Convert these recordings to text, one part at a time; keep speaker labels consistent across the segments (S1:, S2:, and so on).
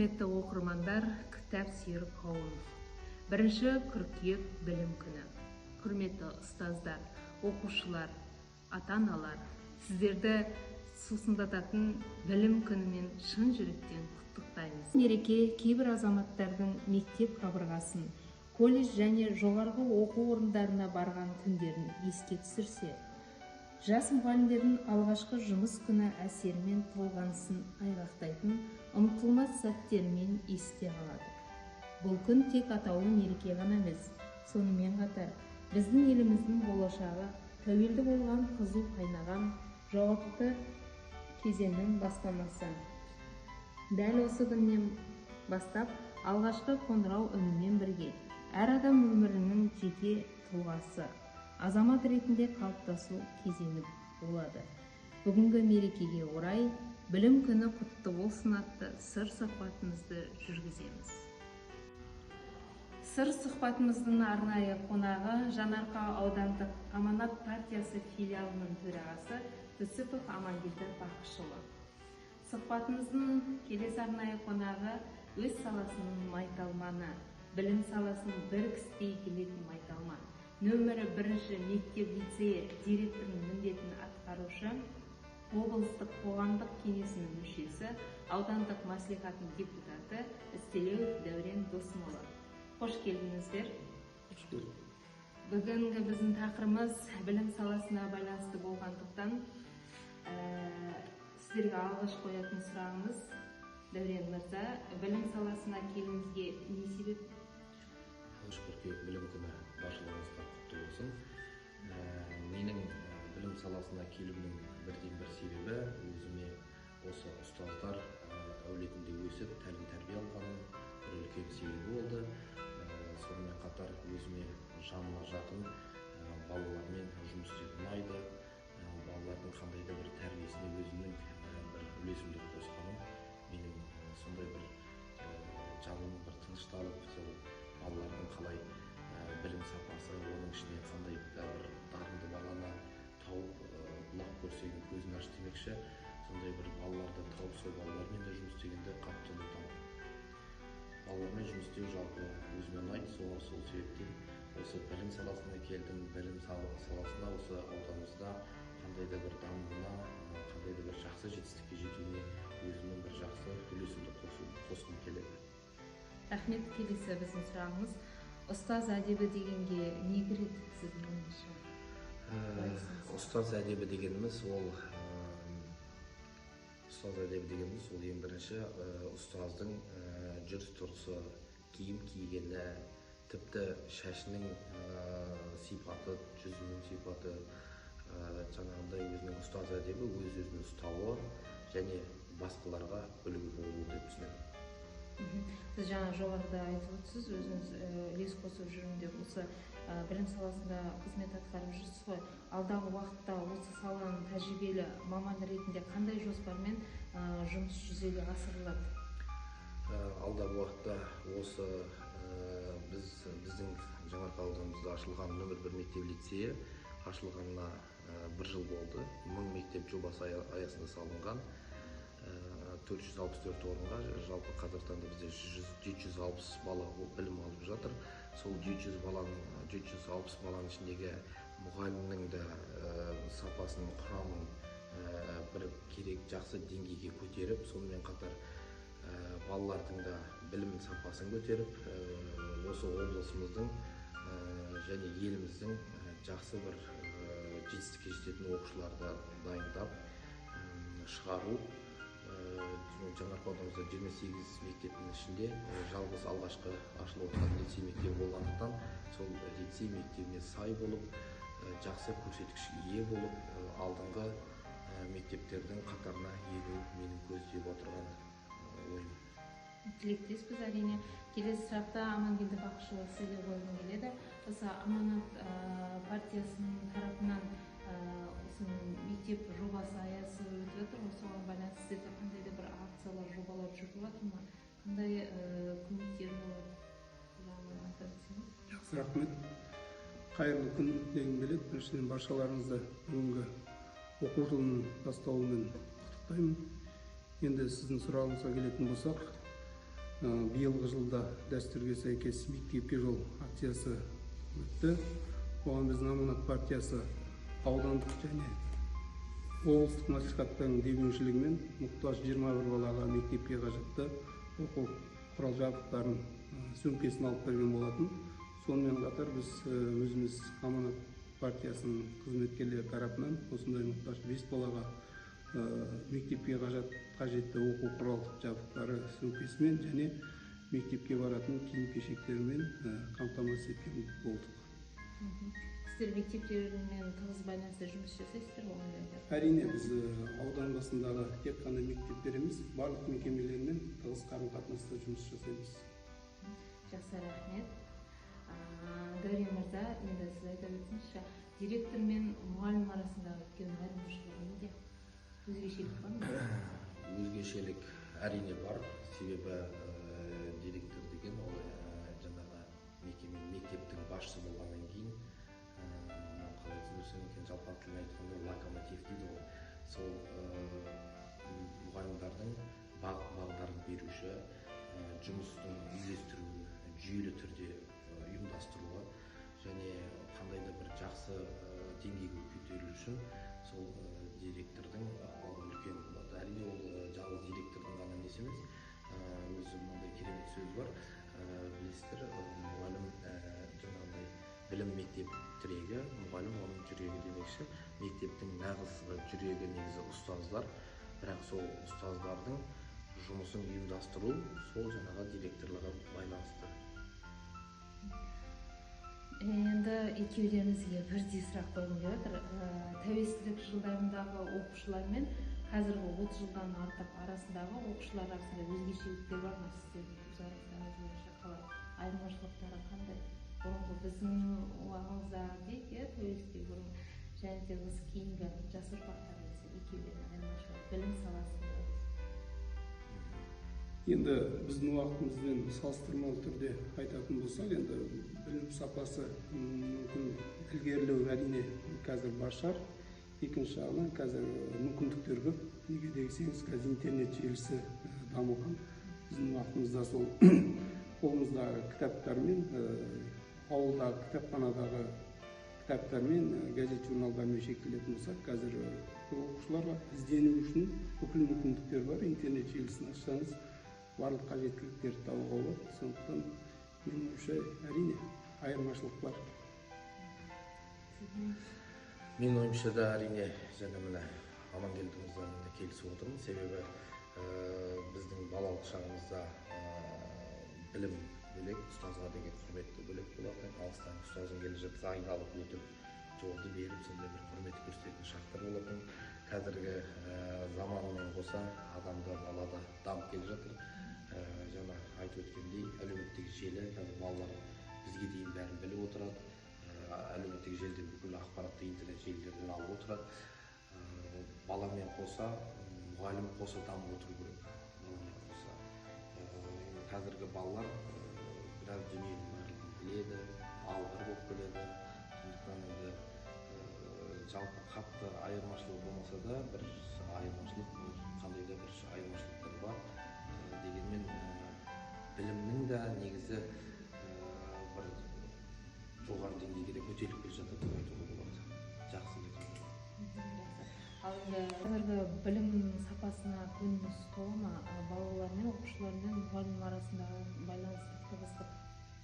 S1: Құрметті оқырмандар, кітап сүйер қауым. 1 қыркүйек білім күні. Құрметті ұстаздар, оқушылар, ата-аналар, сіздерді сусындататын білім күнімен шын жүректен құттықтаймыз. Мереке кейбір азаматтардың мектеп қабырғасын, колледж және жоғарғы оқу орындарына барған күндерін еске түсірсе, жас мұғалімдердің алғашқы жұмыс күні әсерімен толғанысын айғақтайтын ұмытылмас сәттермен есте қалады. Бұл күн тек атаулы мереке ғана емес, сонымен қатар біздің еліміздің болашағы тәуелді болған қызу қайнаған жауапты кезеңнің бастамасы. Дәл осы күннен бастап алғашқы қоңырау үнімен бірге әр адам өмірінің жеке тұлғасы, азамат ретінде қалыптасу кезеңі болады. Бүгінгі мерекеге орай білім күні құтты болсын атты сыр сұхбатымызды жүргіземіз. Сыр сұхбатымыздың арнайы қонағы Жаңаарқа аудандық Аманат партиясы филиалының төрағасы Түсіпов Амангелді Бақышұлы. Сұхбатымыздың келесі арнайы қонағы өз саласының майталманы, білім саласын бір кісідей келетін майталман, нөмірі 1 мектеп-лицей директорының міндетін атқарушы, облыстық қоғамдық кеңесінің мүшесі, аудандық мәслихаттың депутаты Істелеуов Дәурен Досымұлы. Қош келдіңіздер. Бүгінгі біздің тақырыбымыз білім саласына байланысты болғандықтан, сіздерге алғаш қоятын сұрағымыз, Дәурен мырза, білім саласына келуіңізге не себеп?
S2: Қыркүйек білім күні баршаларыңызға құтты болсын. Менің білім саласына келуімнің бірден-бір себебі өзіме осы ұстаздар әулетінде өсіп тәлім-тәрбие алғаным бір үлкен себебі болды. Сонымен қатар өзіме жаныма жақын балалармен жұмыс істеу ұнайды. Балалардың қандай да бір тәрбиесіне өзімнің бір үлесімді қосқаным менің сондай бір жаным бір тынышталып, сол балалардың қалай білім сапасы, оның ішіне қандай бір дарынды баланы тауып бұлақ көрсең көзін аш демекші, сондай бір балаларды тауып сол балалармен де жұмыс істегенде қатты ұнатамын. Балалармен жұмыс істеу жалпы өзіме ұнайды, сол себептен осы білім саласына келдім. Білім саласына осы ауданымызда қандай да бір дамуына, қандай да бір жақсы жетістікке жетуіне өзімнің бір жақсы үлесімді қосқым келеді.
S1: Рахмет. Келесі біздің сұрағымыз, ұстаз әдебі дегенге не кіреді сіздің ойыңызша?
S2: Ұстаз әдебі дегеніміз ол ең бірінші ұстаздың жүріс-тұрысы, киім кигені, тіпті шашының сипаты, жүзінің сипаты, жаңағындай өзінің ұстаз әдебі өз-өзін ұстауы және басқаларға үлгі болуы деп түсінемін.
S1: Сіз жаңа жоғарыда айтып отырсыз, өзіңіз үлес қосып жүрмін деп, осы білім саласында қызмет атқарып жүрсіз ғой. Алдағы уақытта осы саланың тәжірибелі маман ретінде қандай жоспармен жұмыс жүзеге асырылады?
S2: Алдағы уақытта осы біздің Жаңаарқа ауданымызда ашылған нөмір 1 мектеп-лицейі ашылғанына 1 жыл болды. 1000 мектеп жобасы аясында салынған. 464 орынға, жалпы Қазақстанда бізде 760 бала білім алып жатыр. Сол 760 баланың ішіндегі мұғалімнің де сапасының құрамын бір керек жақсы деңгейге көтеріп, сонымен қатар балалардың да білім сапасын көтеріп, осы облысымыздың және еліміздің жақсы бір жетістікке жететін оқушыларды дайындап шығару. Жаңаарқа ауданымызда 28 мектептің ішінде жалғыз алғашқы ашылып отырған лицей мектебі болғандықтан, сол лицей мектебіне сай болып, жақсы көрсеткішке ие болып, алдыңғы мектептердің қатарына ену менің көздеп отырған ойым.
S1: Тілектеспіз әрине. Келесі сұрақта Амангелді Бақышұлы сізге қойғым келеді. Осы Аманат партиясының тарапынан осы мектеп жобасы аясы өтіп жатыр. Осыған байланысты сіздерде қандай да бір акциялар, жобалар жүріп жатыр ма? Қандай көмектер болады?
S3: Жақсы, рахмет. Қайырлы күн дегім келеді. Біріншіден баршаларыңызды бүгінгі оқу жылының басталуымен құттықтаймын. Енді сіздің сұрағыңызға келетін болсақ, Биылғы жылда дәстүрге сәйкес мектепке жол акциясы өтті. Оған біздің Аманат партиясы аудандық және облыстық мәслихаттардың демеушілігімен мұқтаж 21 балаға мектепке қажетті оқу құрал жабдықтарын сөмкесін алып берген болатын. Сонымен қатар біз өзіміз Аманат партиясының қызметкерлері тарапынан осындай мұқтаж 5 балаға мектепке қажетті оқу құрал жабдықтары сөмкесімен және мектепке баратын киім-кешектермен қамтамасыз еткен болдық.
S1: Сіздер мектептермен тығыз байланыста жұмыс жасайсыздар ғой?
S3: Әрине, біз аудан басындағы тек қана мектептер емес, барлық мекемелермен тығыз қарым-қатынаста жұмыс жасаймыз.
S1: Жақсы, рахмет. Дәурен мырза, енді сіз айта өтсеңізші, директор мен мұғалім арасындағы үлкен айырмашылығы неде? Өзгешелік бар ма?
S2: Өзгешелік әрине бар. Себебі директор деген ол жаңағы мектептің басшысы болғаннан кейін, қалай түсіндірсем екен, жалпақ тілмен айтқанда локомотив дейді ғой. Сол мұғалімдардың бағдарын беруші, жұмыстың үйлестіруі, жүйелі түрде ұйымдастыруы және қандай да бір жақсы деңгейге көтерілу үшін сол директордың ықпалы үлкен болады. Әрине ол жалғыз директордың ғана несі емес, өзі мынандай керемет сөз бар, білесіздер, мұғалім жаңағыдай білім мектеп тірегі, мұғалім оның жүрегі демекші. Мектептің нағыз жүрегі негізі ұстаздар, бірақ сол ұстаздардың жұмысын ұйымдастыру сол жаңағы директорларға байланысты.
S1: Енді екеулеріңізге бірдей сұрақ қойғым келіп отыр. Тәуелсіздік жылдарындағы оқушылар мен қазіргі 30 жылдан артық арасындағы оқушылар арасында өзгешеліктер бар ма? Сіздердің көзқарастарыңыз бойынша қалай? Айырмашылықтары қандай? Бұрынғы біздің уағымызда дейді, тәуелсіздік бұрын, және де осы кейінгі жас ұрпақтар екеулерінің айырмашылығы білім саласында.
S3: Енді біздің уақытымызбен салыстырмалы түрде айтатын болсақ, енді білім сапасы мүмкін ілгерілеу әрине қазір бар шығар. Екінші жағынан қазір мүмкіндіктер көп. Неге десеңіз, қазір интернет желісі дамыған. Біздің уақытымызда сол қолымыздағы кітаптармен, ауылдағы кітапханадағы кітаптармен, газет журналдармен шектелетін болсақ, қазір оқушыларға іздену үшін бүкіл мүмкіндіктер бар. Интернет желісін ашсаңыз, барлық қажеттіліктерді табуға болады. Сондықтан менің ойымша әрине айырмашылық бар.
S2: Менің ойымша да әрине және міне Амангелді мырзамен келісіп отырмын. Себебі біздің балалық шағымызда білім бөлек, ұстазға деген құрметті бөлек болатын. Алыстан ұстазың келе жатса айналып өтіп, жолды беріп, сондай бір құрмет көрсететін шақтар болатын. Қазіргі заманмен қоса адамда, балада дамып келе жатыр. Жаңа айтып өткендей, әлеуметтік желі, қазір балалар бізге дейін бәрін біліп отырады. Әлеуметтік желіден бүкіл ақпаратты интернет желілерден алып отырады. Баламен қоса, мұғалім қоса дамып отыру керек. Баламен қоса. Қазіргі балалар біраз дүниенің барлығын біледі, алғыр болып келеді. Сондықтан енді жалпы қатты айырмашылық болмаса да, бір айырмашылық, қандай да бір айырмашылықтар бар. Дегенмен білімнің де негізі бір жоғары деңгейге де көтеріліп келе жатыр деп айтуға болады. Жақсы деп
S1: Жақсы. Ал енді қазіргі білім сапасына көңіліңіз тола ма? Балалар мен оқушылар мен мұғалім арасындағы байланысты тығыздық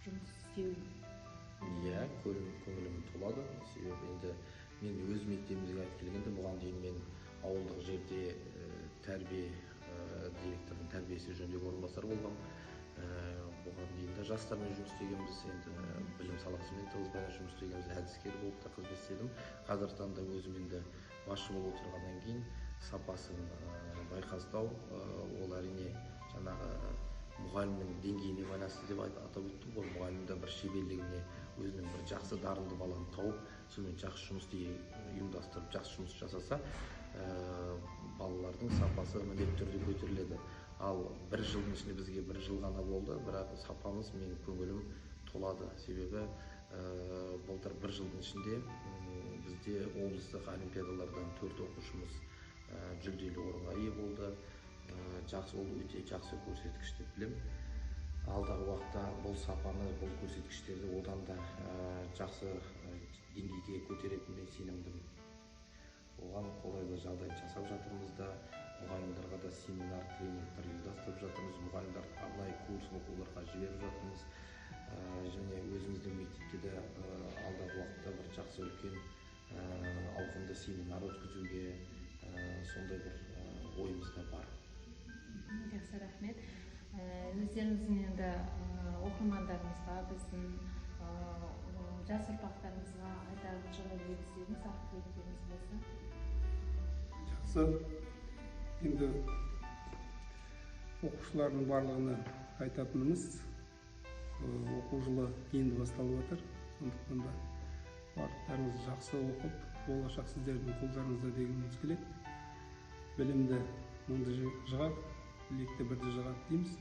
S1: жұмыс істеу?
S2: Иә, көңілім толады. Себебі енді мен өз мектебімізге айтып келгенде, бұған дейін мен ауылдық жерде тәрбие директорының тәрбиесі жөніндегі орынбасар болғам. Бұған дейін де жастармен жұмыс істегенбіз, енді білім саласымен тығыз байланысты жұмыс істегенбіз, әдіскер болып та қызмет істедім. Қазіргі таңда өзім енді басшы болып отырғаннан кейін сапасын байқастау, ол әрине жаңағы мұғалімнің деңгейіне байланысты деп атап өттім ғой. Мұғалімде бір шеберлігіне, өзінің бір жақсы дарынды баланы тауып, сонымен жақсы жұмысты ұйымдастырып, жақсы жұмыс жасаса, балалардың сапасы міндетті түрде көтеріледі. Ал бір жылдың ішінде бізге бір жыл ғана болды, бірақ сапамыз, менің көңілім толады. Себебі былтыр бір жылдың ішінде бізде облыстық олимпиадалардан 4 оқушымыз жүлделі орынға ие болды. Жақсы, ол өте жақсы көрсеткіш деп білемін. алдағы уақытта бұл сапаны, бұл көрсеткіштерді одан да жақсы деңгейге көтеретініне сенімдімін. Оған қолайлы жағдай жасап жатырмыз да, мұғалімдарға да семинар, тренингтер ұйымдастырып жатырмыз, мұғалімдер арнайы курс оқуларға жіберіп жатырмыз. Және өзіміздің мектепте де алдағы уақытта бір жақсы үлкен ауқымды семинар өткізуге сондай бір ойымыз да бар.
S1: Жақсы, рахмет. Өздеріңіздің енді оқырмандарымызға, біздің жас ұрпақтарымызға айтар жолдарыңыз, ақ-тілектеріңіз болса.
S3: Жақсы. Енді оқушылардың барлығына айтатынымыз, оқу жылы енді басталып жатыр. Сондықтан да барлықтарыңыз жақсы оқып, болашақ сіздердің қолдарыңызда дегеніміз келеді. Білімді мыңды жығады, білекті бірді жығады дейміз.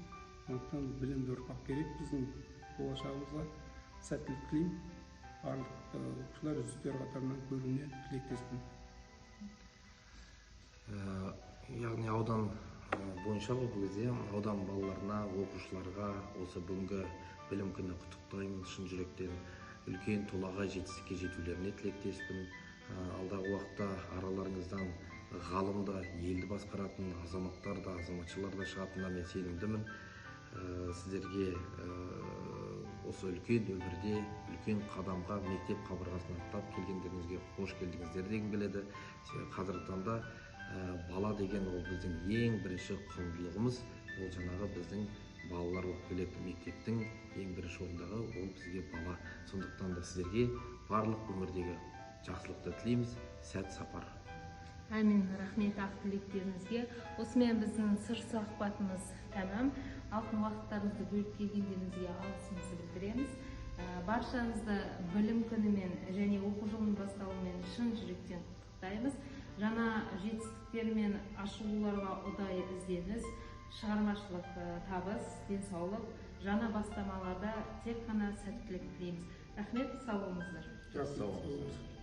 S3: Сондықтан білімді ұрпақ керек біздің болашағымызға. Сәттілік тілеймін. Барлық оқушылар үздіктер қатарынан көруіне тілектеспін.
S2: Яғни аудан бойынша бұл кезде аудан балаларына, оқушыларға осы бүгінгі білім күні құттықтаймын. Шын жүректен үлкен толағай жетістікке жетулеріне тілектеспін. Алдағы уақытта араларыңыздан ғалымда, елді басқаратын азаматтар да, азаматшылар да шығатынына мен сенімдімін. Сіздерге осы үлкен өмірде, үлкен қадамға мектеп қабырғасынан аттап келгендеріңізге қош келдіңіздер дегім келеді. Қазіргі таңда бала деген ол біздің ең бірінші құндылығымыз, ол жаңағы біздің балалар болып келеді. Мектептің ең бірінші орындағы ол бізге бала. Сондықтан да сіздерге барлық өмірдегі жақсылықты тілейміз. Сәт сапар.
S1: Әмин, рахмет ақ-тілектеріңізге. Осымен біздің сыр сұхбатымыз тәмам. Алтын уақыттарыңызды бөліп келгендеріңізге алғысымызды білдіреміз. Баршаңызды білім күнімен және оқу жылының басталуымен шын жүректен құттықтаймыз. Жаңа жетістіктер мен ашылуларға ұдайы ізденіс, шығармашылық табыс, денсаулық, жаңа бастамаларда тек қана сәттілік тілейміз. Рахмет, сау болыңыздар.
S2: Сау болыңыздар.